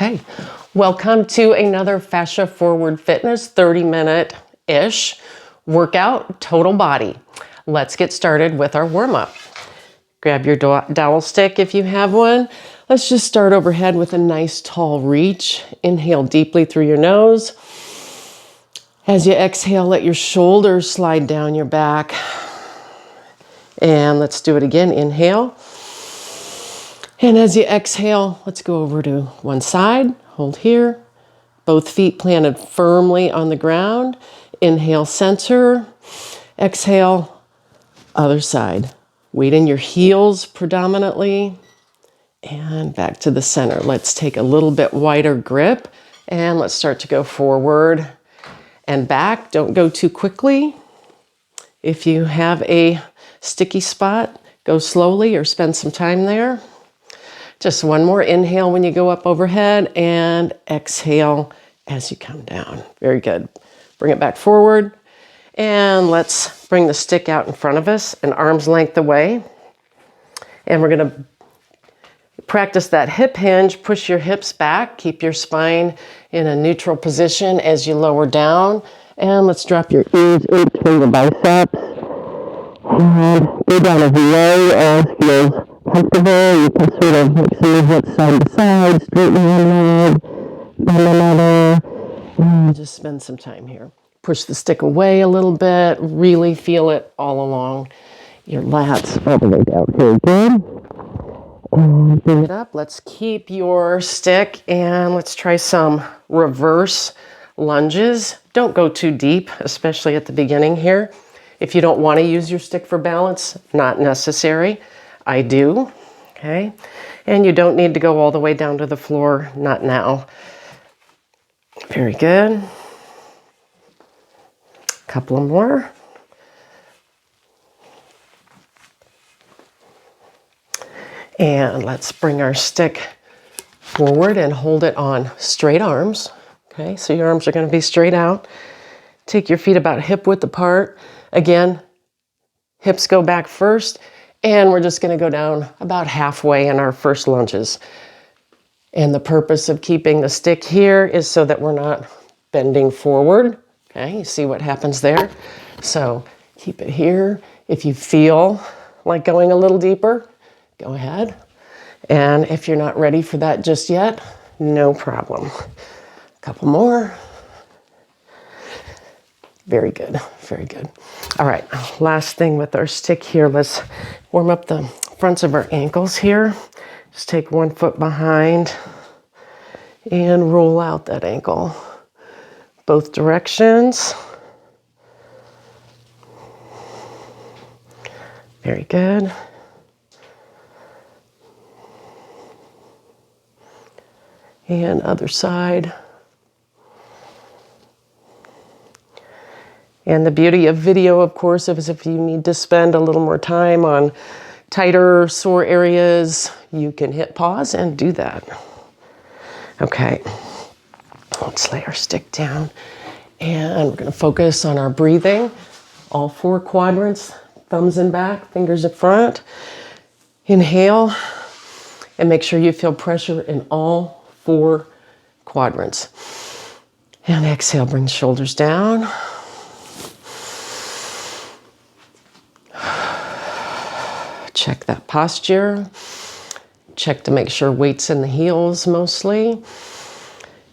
Okay, welcome to another Fascia-Forward Fitness 30-minute-ish workout, total body. Let's get started with our warm-up. Grab your dowel stick if you have one. Let's just start overhead with a nice tall reach. Inhale deeply through your nose. As you exhale, let your shoulders slide down your back. And let's do it again. Inhale. And as you exhale, let's go over to one side. Hold here. Both feet planted firmly on the ground. Inhale, center. Exhale, other side. Weight in your heels predominantly. And back to the center. Let's take a little bit wider grip. And let's start to go forward and back. Don't go too quickly. If you have a sticky spot, go slowly or spend some time there. Just one more inhale when you go up overhead and exhale as you come down. Very good. Bring it back forward and let's bring the stick out in front of us an arm's length away. And we're going to practice that hip hinge. Push your hips back. Keep your spine in a neutral position as you lower down. And let's drop your ears in between the biceps. And go down as low as feels comfortable. You can sort of make some movements side to side, straighten one leg, bend another, and just spend some time here. Push the stick away a little bit. Really feel it all along your lats, all the way down. Very good. And bring it up. Let's keep your stick and let's try some reverse lunges. Don't go too deep, especially at the beginning here. If you don't want to use your stick for balance, not necessary. I do, okay? And you don't need to go all the way down to the floor, not now. Very good. Couple more. And let's bring our stick forward and hold it on straight arms. Okay, so your arms are going to be straight out. Take your feet about hip width apart. Again, hips go back first. And we're just going to go down about halfway in our first lunges. And the purpose of keeping the stick here is so that we're not bending forward. Okay, you see what happens there? So keep it here. If you feel like going a little deeper, go ahead. And if you're not ready for that just yet, no problem. A couple more. Very good, very good. All right, last thing with our stick here, let's warm up the fronts of our ankles here. Just take one foot behind and roll out that ankle. Both directions. Very good. And other side. And the beauty of video, of course, is if you need to spend a little more time on tighter, sore areas, you can hit pause and do that. Okay, let's lay our stick down. And we're going to focus on our breathing. All four quadrants, thumbs in back, fingers in front. Inhale, and make sure you feel pressure in all four quadrants. And exhale, bring the shoulders down. Check that posture. Check to make sure weight's in the heels mostly.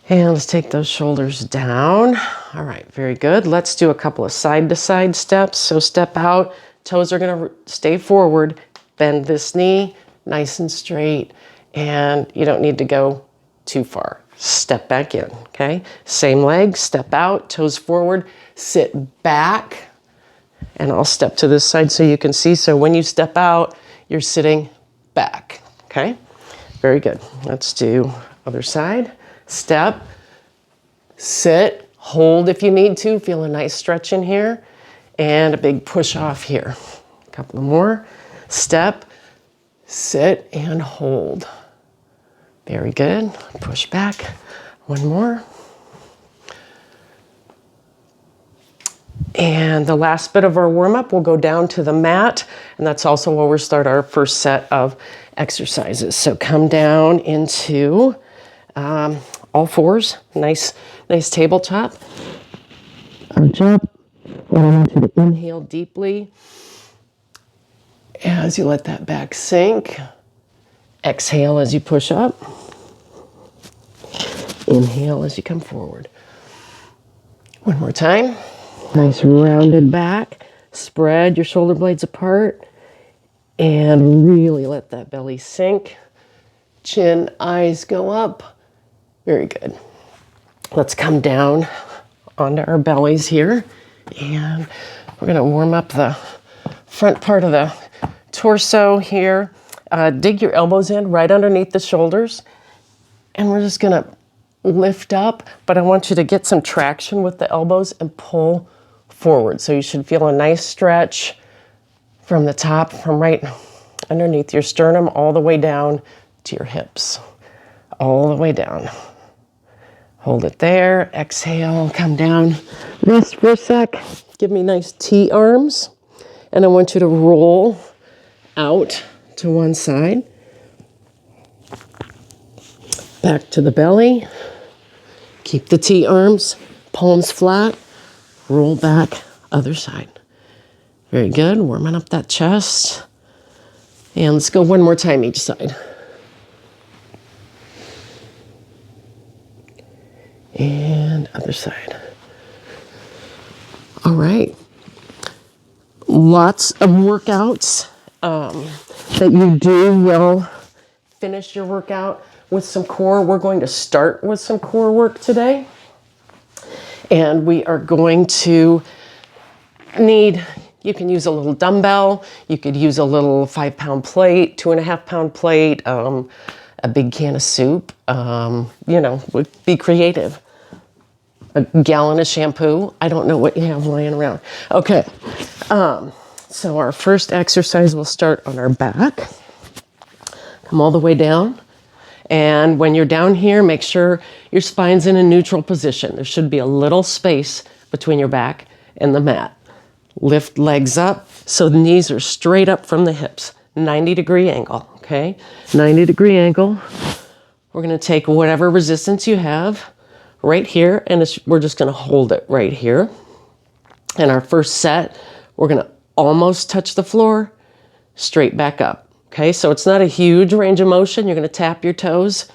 And let's take those shoulders down. All right, very good. Let's do a couple of side-to-side steps. So step out, toes are gonna stay forward. Bend this knee, nice and straight. And you don't need to go too far. Step back in, okay? Same leg, step out, toes forward, sit back. And I'll step to this side so you can see. So when you step out, you're sitting back, okay? Very good. Let's do other side. Step, sit, hold if you need to. Feel a nice stretch in here. And a big push off here. A couple more. Step, sit, and hold. Very good. Push back. One more. And the last bit of our warm-up, we'll go down to the mat, and that's also where we'll start our first set of exercises. So come down into All fours, nice tabletop. Arch up. And I want you to inhale deeply as you let that back sink. Exhale as you push up. Inhale as you come forward. One more time. Nice rounded back. Spread your shoulder blades apart and really let that belly sink. Chin, eyes go up. Very good. Let's come down onto our bellies here, and we're going to warm up the front part of the torso here. Dig your elbows in right underneath the shoulders, and we're just going to lift up, but I want you to get some traction with the elbows and pull forward. So you should feel a nice stretch from the top, from right underneath your sternum all the way down to your hips, all the way down. Hold it there. Exhale, come down. Rest for a sec. Give me nice T arms. And I want you to roll out to one side. Back to the belly. Keep the T arms, palms flat. Roll back, other side. Very good. Warming up that chest. And let's go one more time each side. And other side. All right. Lots of workouts that you do will finish your workout with some core. We're going to start with some core work today. And we are going to need, you can use a little dumbbell. You could use a little 5-pound plate, 2.5-pound plate, a big can of soup. Be creative. A gallon of shampoo. I don't know what you have lying around. Okay, so our first exercise will start on our back. Come all the way down. And when you're down here, make sure your spine's in a neutral position. There should be a little space between your back and the mat. Lift legs up so the knees are straight up from the hips. 90-degree angle, okay? 90-degree angle. We're gonna take whatever resistance you have right here, and we're just gonna hold it right here. And our first set, we're gonna almost touch the floor, straight back up. Okay, so it's not a huge range of motion. You're gonna tap your toes,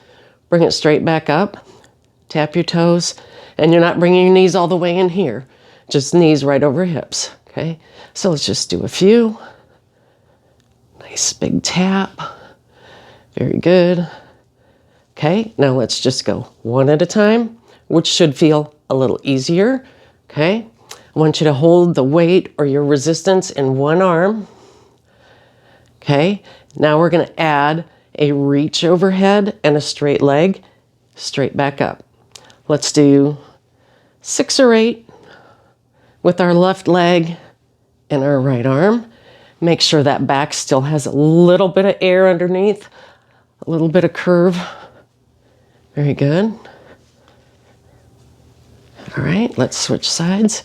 bring it straight back up, tap your toes, and you're not bringing your knees all the way in here, just knees right over hips, okay? So let's just do a few. Nice big tap, very good. Okay, now let's just go one at a time, which should feel a little easier, okay? I want you to hold the weight or your resistance in one arm, okay? Now we're gonna add a reach overhead and a straight leg, straight back up. Let's do 6 or 8 with our left leg and our right arm. Make sure that back still has a little bit of air underneath, a little bit of curve. Very good. All right, let's switch sides.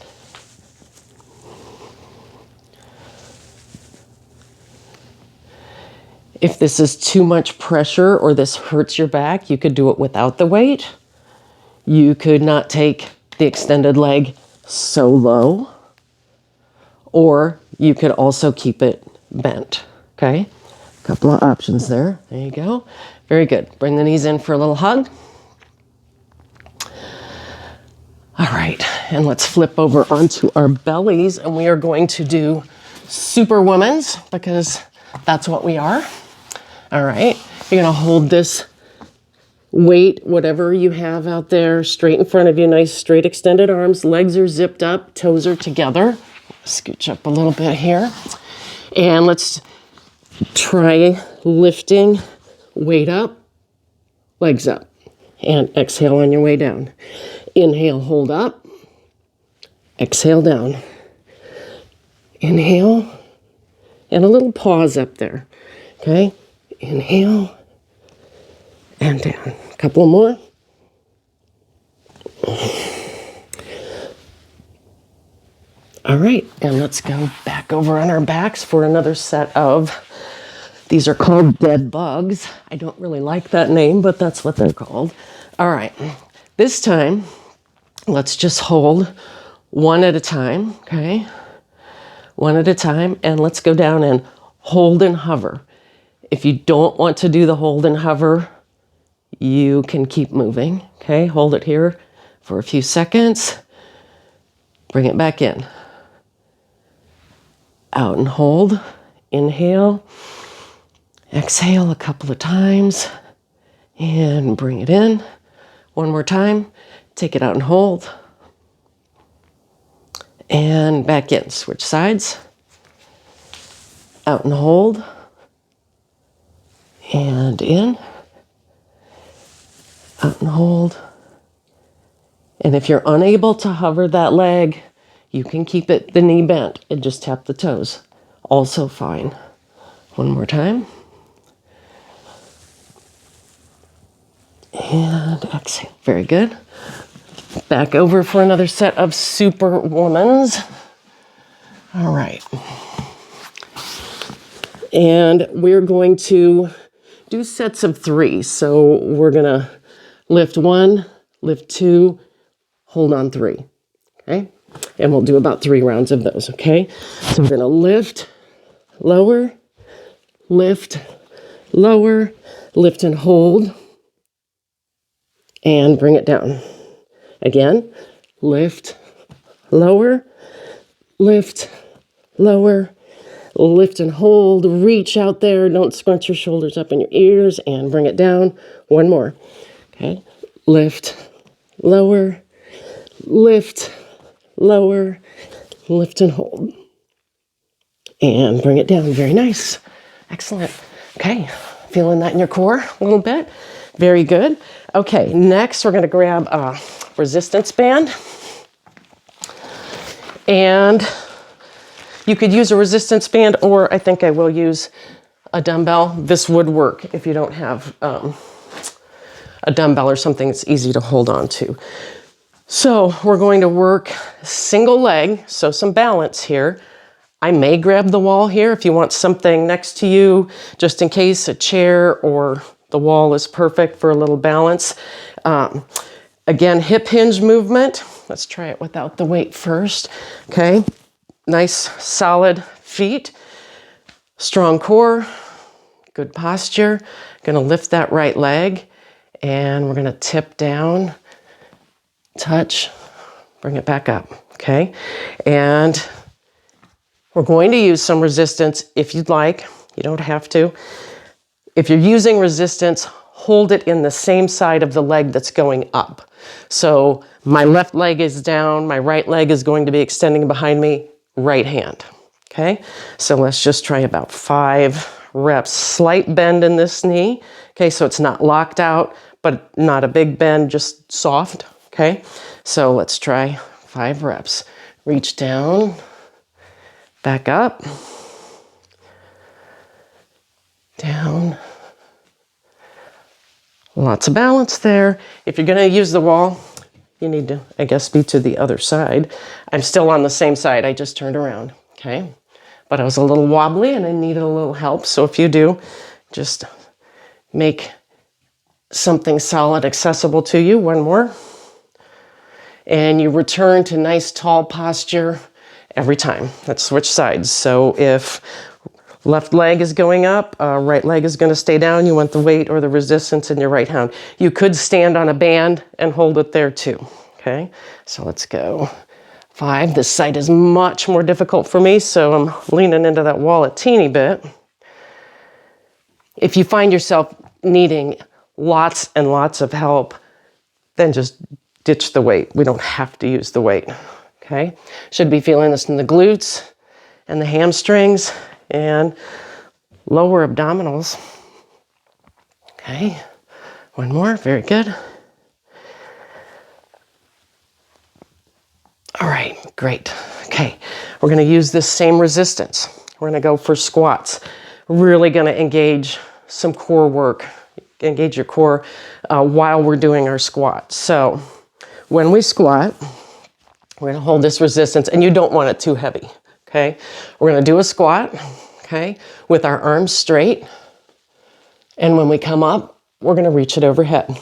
If this is too much pressure or this hurts your back, you could do it without the weight. You could not take the extended leg so low, or you could also keep it bent, okay? A couple of options there. There you go. Very good. Bring the knees in for a little hug. All right, and let's flip over onto our bellies, and we are going to do Superwomans because that's what we are. All right, you're gonna hold this weight, whatever you have out there, straight in front of you, nice straight extended arms, legs are zipped up, toes are together. Scooch up a little bit here. And let's try lifting, weight up, legs up, and exhale on your way down. Inhale, hold up, exhale down. Inhale, and a little pause up there, okay? Inhale, and down. A couple more. All right, and let's go back over on our backs for another set of, these are called dead bugs. I don't really like that name, but that's what they're called. All right, this time, let's just hold one at a time, okay? One at a time, and let's go down and hold and hover. If you don't want to do the hold and hover, you can keep moving, okay? Hold it here for a few seconds. Bring it back in. Out and hold. Inhale. Exhale a couple of times. And bring it in. One more time. Take it out and hold. And back in. Switch sides. Out and hold. And in. Out and hold. And if you're unable to hover that leg, you can keep it the knee bent and just tap the toes. Also fine. One more time. And exhale. Very good. Back over for another set of Superwomans. All right. And we're going to do sets of 3. So we're going to lift 1, lift 2, hold on 3. Okay? And we'll do about 3 rounds of those, okay? So we're going to lift, lower, lift, lower, lift and hold, and bring it down. Again, lift, lower, lift, lower, lift and hold, reach out there, don't scrunch your shoulders up in your ears, and bring it down. One more, okay? Lift, lower, lift, lower, lift and hold. And bring it down. Very nice. Excellent. Okay, feeling that in your core a little bit. Very good. Okay, next we're going to grab a resistance band. And you could use a resistance band, or I think I will use a dumbbell. This would work if you don't have a dumbbell or something that's easy to hold on to. So we're going to work single leg, so some balance here. I may grab the wall here if you want something next to you, just in case, a chair or the wall is perfect for a little balance. Again, hip hinge movement. Let's try it without the weight first. Okay, nice solid feet, strong core, good posture. Gonna lift that right leg and we're gonna tip down, touch, bring it back up, okay? And we're going to use some resistance if you'd like. You don't have to. If you're using resistance, hold it in the same side of the leg that's going up. So my left leg is down, my right leg is going to be extending behind me, right hand, okay? So let's just try about 5 reps. Slight bend in this knee, okay? So it's not locked out, but not a big bend, just soft, okay? So let's try 5 reps. Reach down, back up, down. Lots of balance there. If you're gonna use the wall, you need to, I guess, be to the other side. I'm still on the same side, I just turned around, okay? But I was a little wobbly and I needed a little help. So if you do, just make something solid accessible to you. One more. And you return to nice tall posture every time. Let's switch sides. So if left leg is going up, right leg is going to stay down. You want the weight or the resistance in your right hand. You could stand on a band and hold it there too, okay? So let's go. 5. This side is much more difficult for me, so I'm leaning into that wall a teeny bit. If you find yourself needing lots and lots of help, then just ditch the weight. We don't have to use the weight, okay? Should be feeling this in the glutes and the hamstrings and lower abdominals. Okay, one more, very good. All right, great. Okay, we're gonna use this same resistance. We're gonna go for squats. Really gonna engage some core work, engage your core while we're doing our squat. So when we squat, we're gonna hold this resistance, and you don't want it too heavy, okay? We're gonna do a squat, okay, with our arms straight. And when we come up, we're gonna reach it overhead.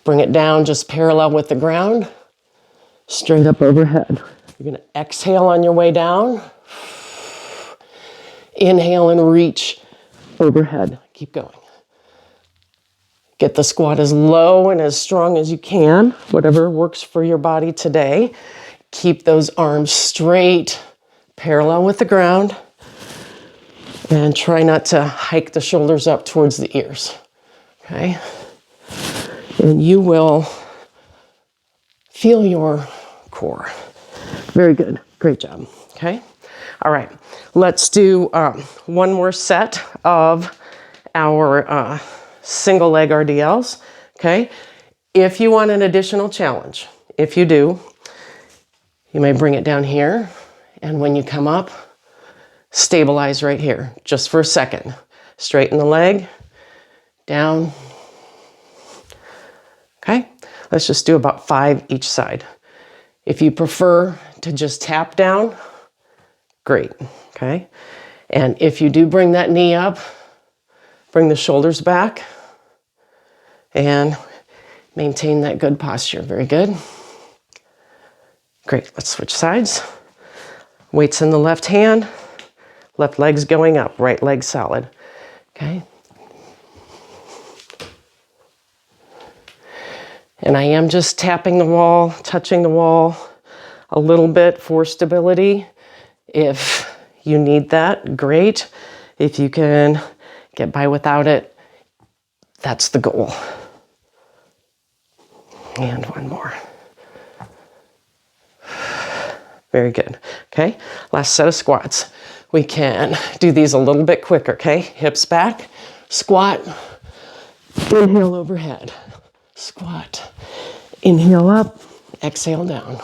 Bring it down just parallel with the ground, straight up overhead. You're gonna exhale on your way down. Inhale and reach overhead. Keep going. Get the squat as low and as strong as you can, whatever works for your body today. Keep those arms straight, parallel with the ground, and try not to hike the shoulders up towards the ears, okay? And you will feel your core. Very good, great job, okay? All right, let's do one more set of our single leg RDLs, okay? If you want an additional challenge, if you do, you may bring it down here, and when you come up, stabilize right here, just for a second. Straighten the leg, down. Okay, let's just do about 5 each side. If you prefer to just tap down, great, okay? And if you do bring that knee up, bring the shoulders back, and maintain that good posture. Very good. Great, let's switch sides. Weights in the left hand, left leg's going up, right leg solid, okay? And I am just tapping the wall, touching the wall a little bit for stability. If you need that, great. If you can get by without it, that's the goal. And one more. Very good, okay? Last set of squats. We can do these a little bit quicker, okay? Hips back, squat, inhale overhead, squat, inhale up, exhale down.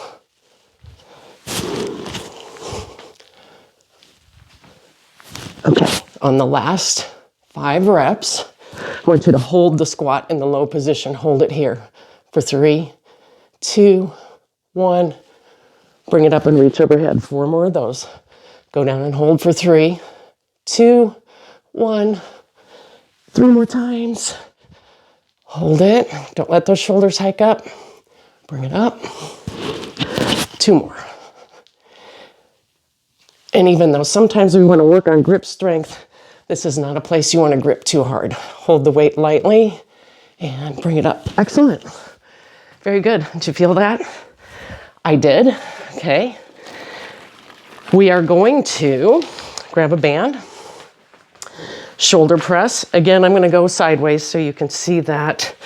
Okay, on the last 5 reps, I want you to hold the squat in the low position. Hold it here for 3, 2, 1. Bring it up and reach overhead. 4 more of those. Go down and hold for 3, 2, 1. 3 more times. Hold it. Don't let those shoulders hike up. Bring it up. 2 more. And even though sometimes we want to work on grip strength, this is not a place you want to grip too hard. Hold the weight lightly and bring it up. Excellent. Very good. Did you feel that? I did. Okay. We are going to grab a band, shoulder press. Again, I'm going to go sideways so you can see that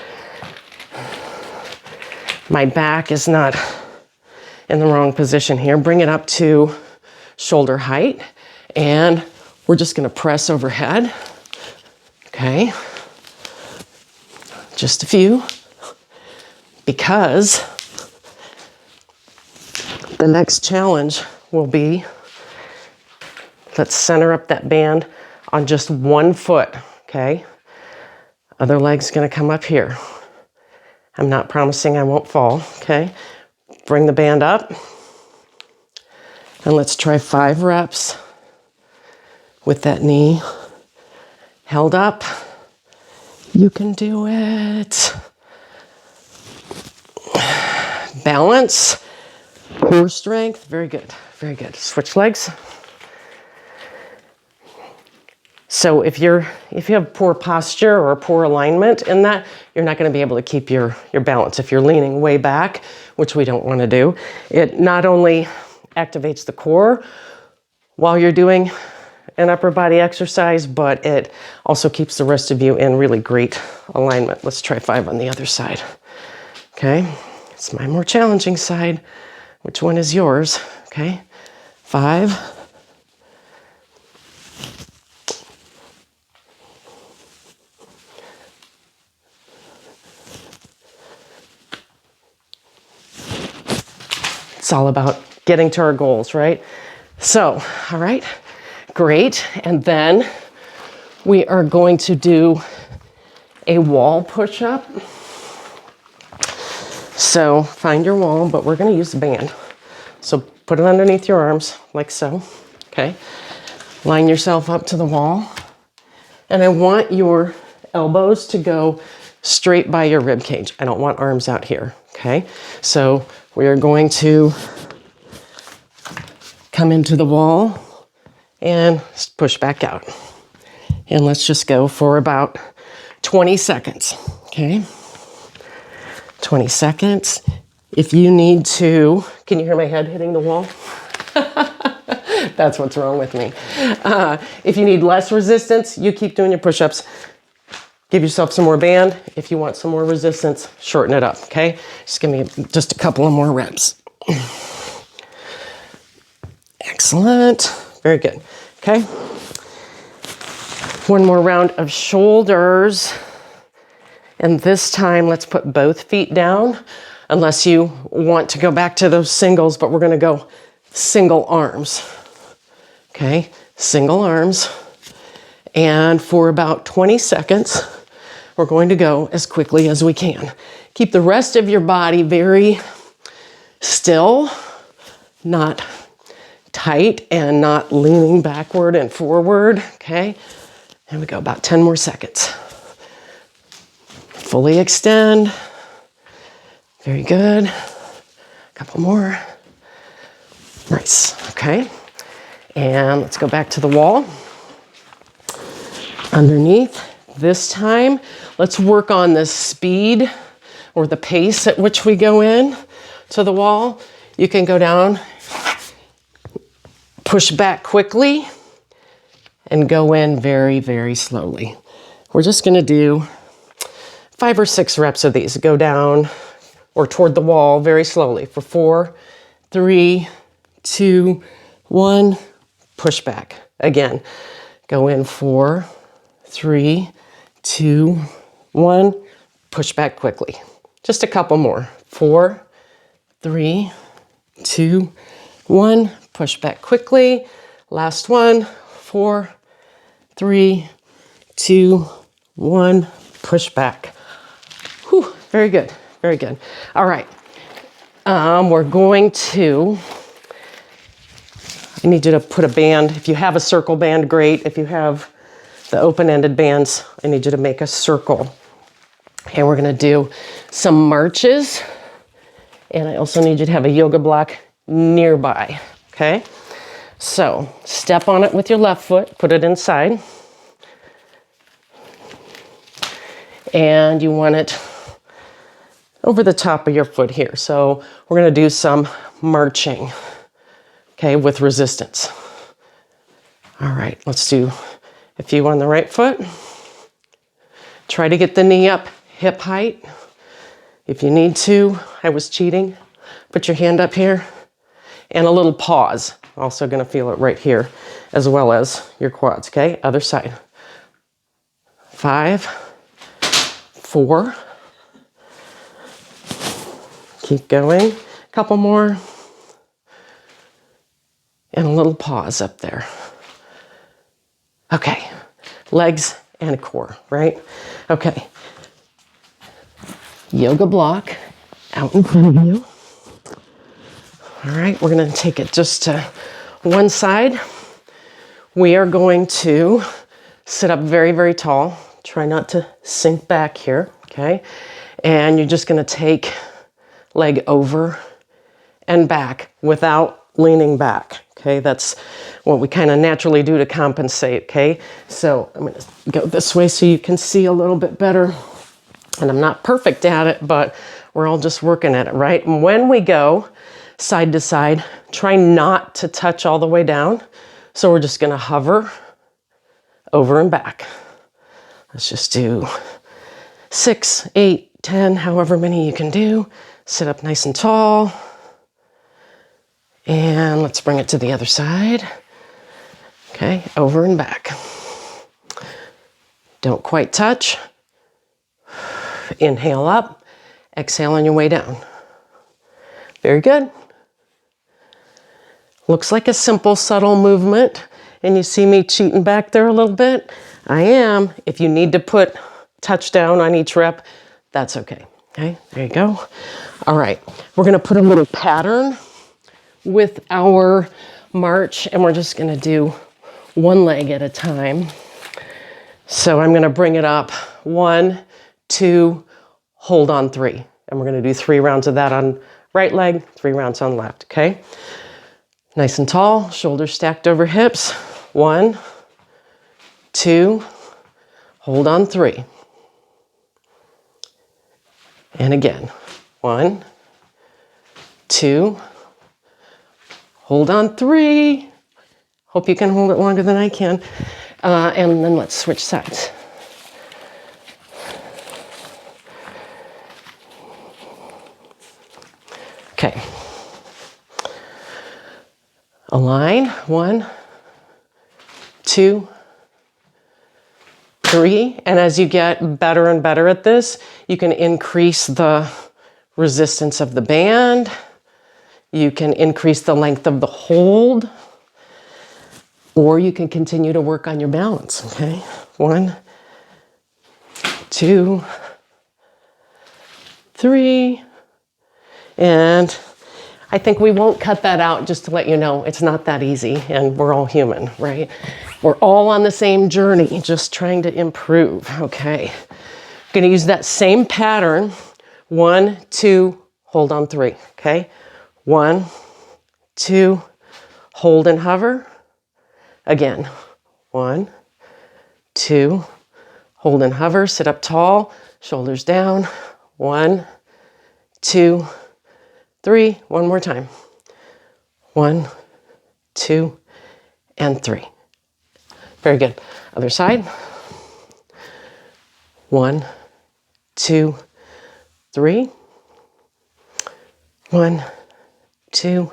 my back is not in the wrong position here. Bring it up to shoulder height, and we're just going to press overhead. Okay. Just a few, because the next challenge will be, let's center up that band on just 1 foot, okay? Other leg's gonna come up here. I'm not promising I won't fall, okay? Bring the band up, and let's try 5 reps with that knee held up. You can do it. Balance, core strength, very good, very good. Switch legs. So if you have poor posture or poor alignment in that, you're not going to be able to keep your balance. If you're leaning way back, which we don't want to do, it not only activates the core while you're doing an upper body exercise, but it also keeps the rest of you in really great alignment. Let's try 5 on the other side. Okay, it's my more challenging side. Which one is yours? Okay, 5. It's all about getting to our goals, right? So, all right, great. And then we are going to do a wall push-up. So find your wall, but we're going to use the band. So put it underneath your arms, like so, okay? Line yourself up to the wall. And I want your elbows to go straight by your rib cage. I don't want arms out here, okay? So we are going to come into the wall and push back out. And let's just go for about 20 seconds, okay? 20 seconds. If you need to, can you hear my head hitting the wall? That's what's wrong with me. If you need less resistance, you keep doing your push-ups. Give yourself some more band. If you want some more resistance, shorten it up, okay? Just give me just a couple of more reps. Excellent. Very good. Okay. One more round of shoulders. And this time, let's put both feet down, unless you want to go back to those singles, but we're going to go single arms. Okay, single arms. And for about 20 seconds, we're going to go as quickly as we can. Keep the rest of your body very still, not tight and not leaning backward and forward, okay? And we go about 10 more seconds. Fully extend. Very good. A couple more. Nice, okay? And let's go back to the wall. Underneath. This time, let's work on the speed or the pace at which we go in to the wall. You can go down, push back quickly, and go in very, very slowly. We're just gonna do 5 or 6 reps of these. Go down or toward the wall very slowly for 4, 3, 2, 1, push back. Again, go in 4, 3, 2, 1, push back quickly. Just a couple more. 4, 3, 2, 1, push back quickly. Last one. 4, 3, 2, 1, push back. Whew, very good, very good. All right, we're going to, I need you to put a band. If you have a circle band, great. If you have the open-ended bands, I need you to make a circle. And we're gonna do some marches. And I also need you to have a yoga block nearby, okay? So step on it with your left foot, put it inside. And you want it over the top of your foot here. So we're gonna do some marching, okay, with resistance. All right, let's do a few on the right foot. Try to get the knee up hip height. If you need to, I was cheating. Put your hand up here and a little pause. Also gonna feel it right here as well as your quads, okay? Other side. 5, 4. Keep going. A couple more. And a little pause up there. Okay, legs and core, right? Okay. Yoga block out in front of you. All right, we're gonna take it just to one side. We are going to sit up very, very tall. Try not to sink back here, okay? And you're just gonna take leg over and back without leaning back, okay? That's what we kind of naturally do to compensate, okay? So I'm gonna go this way so you can see a little bit better. And I'm not perfect at it, but we're all just working at it, right? And when we go side to side, try not to touch all the way down. So we're just gonna hover over and back. Let's just do 6, 8, 10, however many you can do. Sit up nice and tall. And let's bring it to the other side. Okay, over and back. Don't quite touch. Inhale up, exhale on your way down. Very good. Looks like a simple, subtle movement. And you see me cheating back there a little bit? I am. If you need to put touchdown on each rep, that's okay. Okay, there you go. All right, we're gonna put a little pattern with our march, and we're just gonna do one leg at a time. So I'm gonna bring it up. 1, 2, hold on 3. And we're going to do 3 rounds of that on right leg, 3 rounds on left, okay? Nice and tall, shoulders stacked over hips. 1, 2, hold on 3. And again, 1, 2, hold on 3. Hope you can hold it longer than I can. And then let's switch sides. Okay. Align. 1, 2, 3. And as you get better and better at this, you can increase the resistance of the band. You can increase the length of the hold, or you can continue to work on your balance, okay? 1, 2, 3, and I think we won't cut that out, just to let you know it's not that easy, and we're all human, right? We're all on the same journey, just trying to improve, okay? I'm gonna use that same pattern, 1, 2, hold on 3, okay? 1, 2, hold and hover. Again, 1, 2, hold and hover, sit up tall, shoulders down. 1, 2, 3, one more time. 1, 2, and 3. Very good. Other side. 1, 2, 3. 1, 2,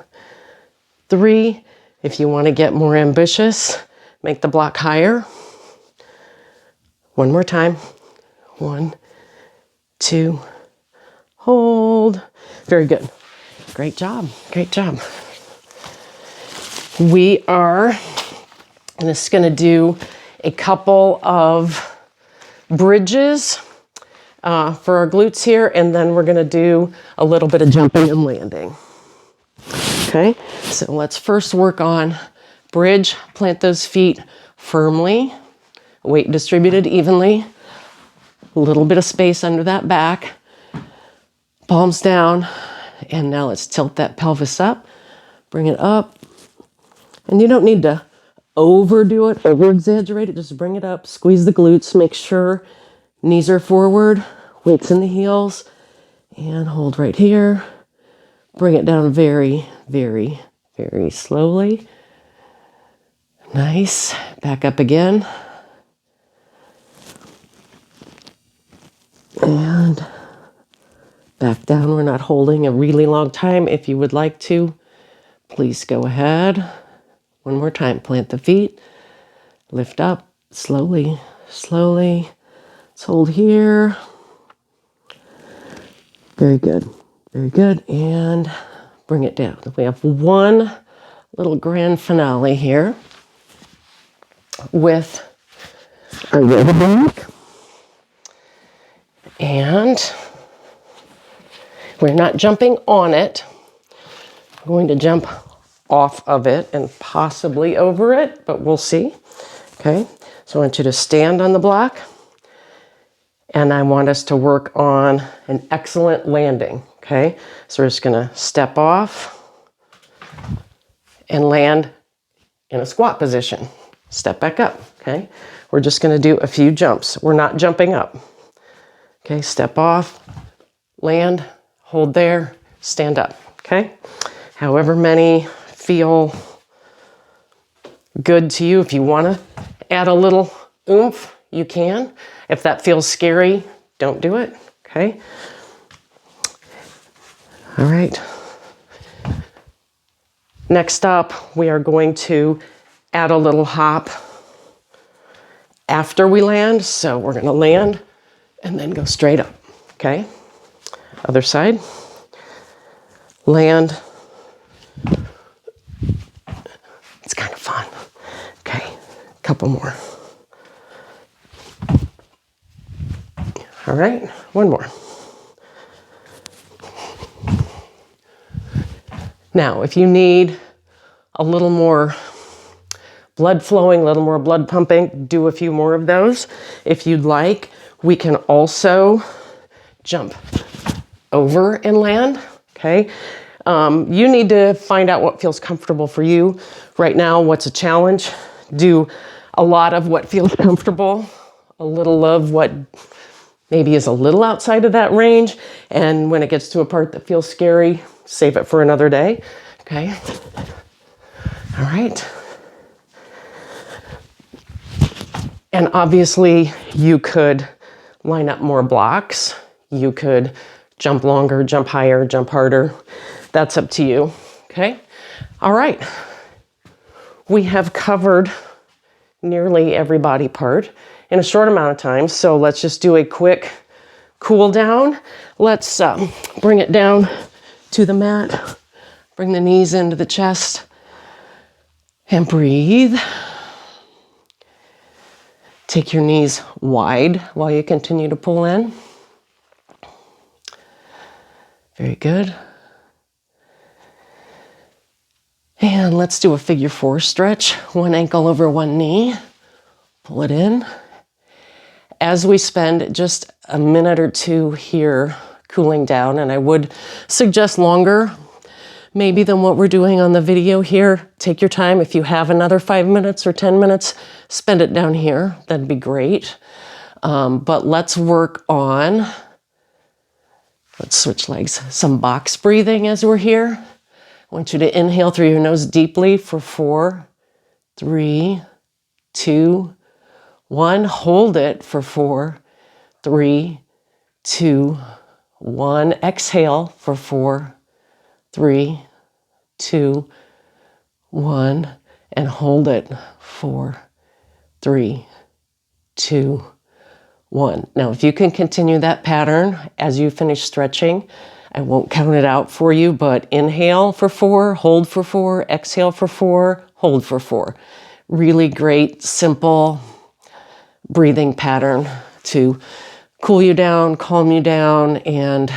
3. If you want to get more ambitious, make the block higher. One more time. 1, 2, hold. Very good. Great job. Great job. We are just going to do a couple of bridges for our glutes here, and then we're going to do a little bit of jumping and landing. Okay, so let's first work on bridge. Plant those feet firmly, weight distributed evenly, a little bit of space under that back, palms down, and now let's tilt that pelvis up, bring it up, and you don't need to overdo it, over exaggerate it, just bring it up, squeeze the glutes, make sure knees are forward, weights in the heels, and hold right here. Bring it down very, very, very slowly. Nice. Back up again. And back down. We're not holding a really long time. If you would like to, please go ahead. One more time. Plant the feet. Lift up slowly, slowly. Let's hold here. Very good. Very good, and bring it down. We have one little grand finale here with our yoga block. And we're not jumping on it. We're going to jump off of it and possibly over it, but we'll see. Okay, so I want you to stand on the block, and I want us to work on an excellent landing. Okay, so we're just gonna step off and land in a squat position. Step back up, okay? We're just gonna do a few jumps. We're not jumping up. Okay, step off, land, hold there, stand up, okay? However many feel good to you. If you wanna add a little oomph, you can. If that feels scary, don't do it, okay? All right. Next up, we are going to add a little hop after we land. So we're going to land and then go straight up. Okay. Other side. Land. It's kind of fun. Okay. A couple more. All right. One more. Now, if you need a little more blood flowing, a little more blood pumping, do a few more of those. If you'd like, We can also jump over and land, okay? You need to find out what feels comfortable for you. Right now, what's a challenge? Do a lot of what feels comfortable, a little of what maybe is a little outside of that range, and when it gets to a part that feels scary, save it for another day, okay? All right. And obviously, you could line up more blocks. You could jump longer, jump higher, jump harder. That's up to you, okay? All right. We have covered nearly every body part in a short amount of time, so let's just do a quick cool down. Let's bring it down to the mat. Bring the knees into the chest and breathe. Take your knees wide while you continue to pull in. Very good. And let's do a figure 4 stretch. One ankle over one knee. Pull it in. As we spend just a minute or two here cooling down, and I would suggest longer maybe than what we're doing on the video here. Take your time. If you have another 5 minutes or 10 minutes, spend it down here. That'd be great. But let's work on, let's switch legs, some box breathing as we're here. I want you to inhale through your nose deeply for 4, 3, 2, 1. Hold it for 4, 3, 2, 1. Exhale for 4, 3, 2, 1. And hold it. 4, 3, 2, 1. Now, if you can continue that pattern as you finish stretching, I won't count it out for you, but inhale for 4, hold for 4, exhale for 4, hold for 4. Really great, simple breathing pattern to cool you down, calm you down, and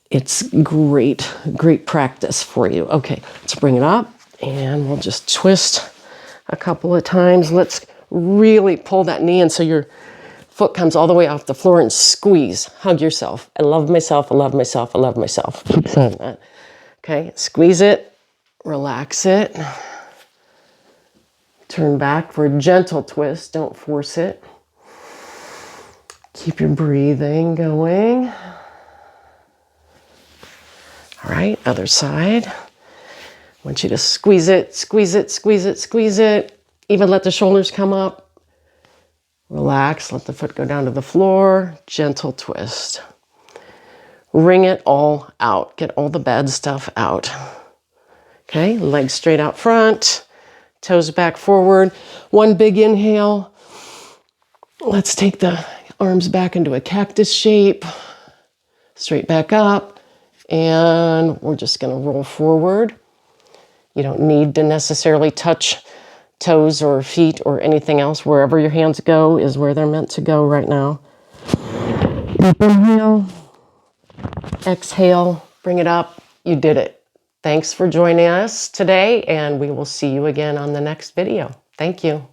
it's great, great practice for you. Okay, let's bring it up and we'll just twist a couple of times. Let's really pull that knee in so your foot comes all the way off the floor and squeeze. Hug yourself. I love myself, I love myself, I love myself. Keep saying that. Okay, squeeze it, relax it. Turn back for a gentle twist. Don't force it. Keep your breathing going. All right, other side. I want you to squeeze it, squeeze it, squeeze it, squeeze it. Even let the shoulders come up. Relax, let the foot go down to the floor. Gentle twist. Wring it all out. Get all the bad stuff out. Okay, legs straight out front. Toes back forward. One big inhale. Let's take the arms back into a cactus shape. Straight back up. And we're just going to roll forward. You don't need to necessarily touch toes or feet or anything else. Wherever your hands go is where they're meant to go right now. Deep inhale. Exhale. Bring it up. You did it. Thanks for joining us today, and we will see you again on the next video. Thank you.